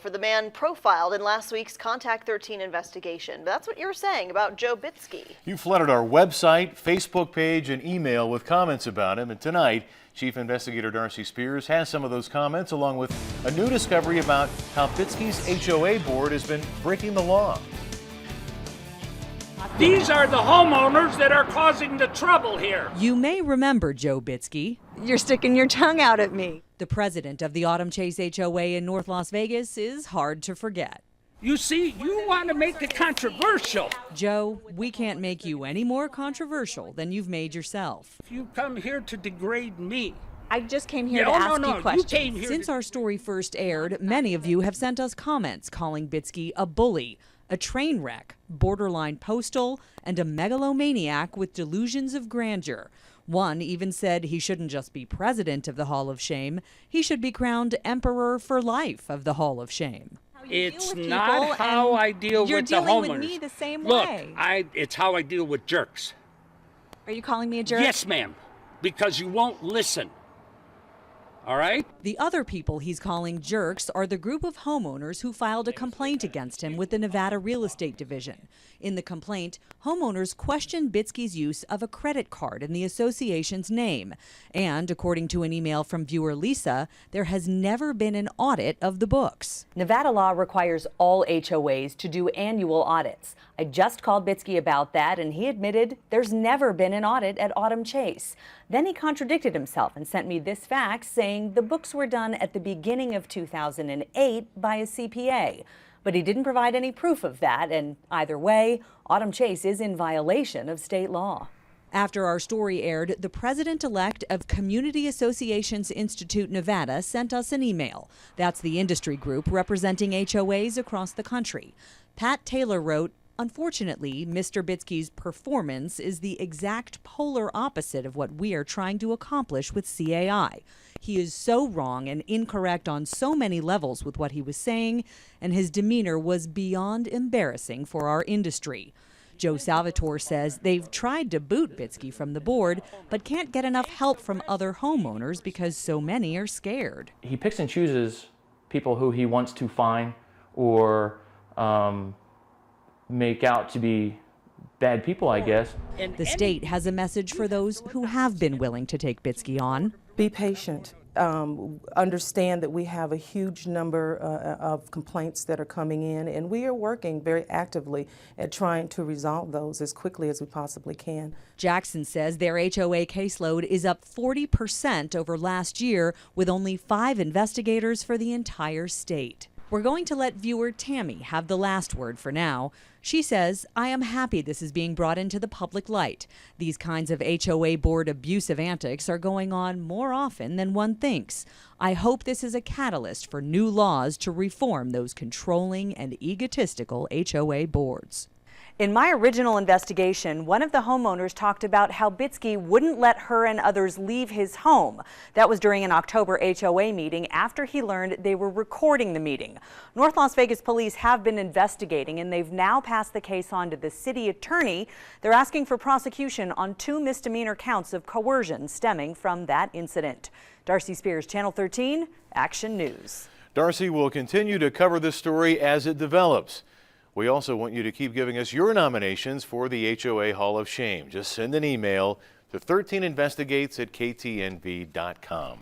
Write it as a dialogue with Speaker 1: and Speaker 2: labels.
Speaker 1: for the man profiled in last week's Contact 13 investigation. But that's what you're saying about Joe Bitsky.
Speaker 2: You flooded our website, Facebook page, and email with comments about him. And tonight, Chief Investigator Darcy Spears has some of those comments, along with a new discovery about how Bitsky's HOA board has been breaking the law.
Speaker 3: These are the homeowners that are causing the trouble here.
Speaker 4: You may remember Joe Bitsky.
Speaker 5: You're sticking your tongue out at me.
Speaker 4: The president of the Autumn Chase HOA in North Las Vegas is hard to forget.
Speaker 3: You see, you want to make it controversial.
Speaker 4: Joe, we can't make you any more controversial than you've made yourself.
Speaker 3: If you come here to degrade me.
Speaker 5: I just came here to ask you questions.
Speaker 3: You came here
Speaker 4: Since our story first aired, many of you have sent us comments calling Bitsky a bully, a train wreck, borderline postal, and a megalomaniac with delusions of grandeur. One even said he shouldn't just be president of the Hall of Shame, he should be crowned emperor for life of the Hall of Shame.
Speaker 3: It's not how I deal with the homeowners.
Speaker 5: You're dealing with me the same way.
Speaker 3: Look, it's how I deal with jerks.
Speaker 5: Are you calling me a jerk?
Speaker 3: Yes, ma'am, because you won't listen. All right?
Speaker 4: The other people he's calling jerks are the group of homeowners who filed a complaint against him with the Nevada Real Estate Division. In the complaint, homeowners questioned Bitsky's use of a credit card in the association's name. And according to an email from viewer Lisa, there has never been an audit of the books.
Speaker 6: Nevada law requires all HOAs to do annual audits. I just called Bitsky about that, and he admitted there's never been an audit at Autumn Chase. Then he contradicted himself and sent me this fax saying the books were done at the beginning of 2008 by a CPA. But he didn't provide any proof of that, and either way, Autumn Chase is in violation of state law.
Speaker 4: After our story aired, the president-elect of Community Associations Institute Nevada sent us an email. That's the industry group representing HOAs across the country. Pat Taylor wrote, "Unfortunately, Mr. Bitsky's performance is the exact polar opposite of what we are trying to accomplish with CAI. He is so wrong and incorrect on so many levels with what he was saying, and his demeanor was beyond embarrassing for our industry." Joe Salvatore says they've tried to boot Bitsky from the board, but can't get enough help from other homeowners because so many are scared.
Speaker 7: He picks and chooses people who he wants to fine or make out to be bad people, I guess.
Speaker 4: The state has a message for those who have been willing to take Bitsky on.
Speaker 8: Be patient. Understand that we have a huge number of complaints that are coming in, and we are working very actively at trying to resolve those as quickly as we possibly can.
Speaker 4: Jackson says their HOA caseload is up 40% over last year, with only 5 investigators for the entire state. We're going to let viewer Tammy have the last word for now. She says, "I am happy this is being brought into the public light. These kinds of HOA board abusive antics are going on more often than one thinks. I hope this is a catalyst for new laws to reform those controlling and egotistical HOA boards."
Speaker 6: In my original investigation, one of the homeowners talked about how Bitsky wouldn't let her and others leave his home. That was during an October HOA meeting after he learned they were recording the meeting. North Las Vegas police have been investigating, and they've now passed the case on to the city attorney. They're asking for prosecution on 2 misdemeanor counts of coercion stemming from that incident. Darcy Spears, Channel 13, Action News.
Speaker 2: Darcy will continue to cover this story as it develops. We also want you to keep giving us your nominations for the HOA Hall of Shame. Just send an email to 13investigates@ktnv.com.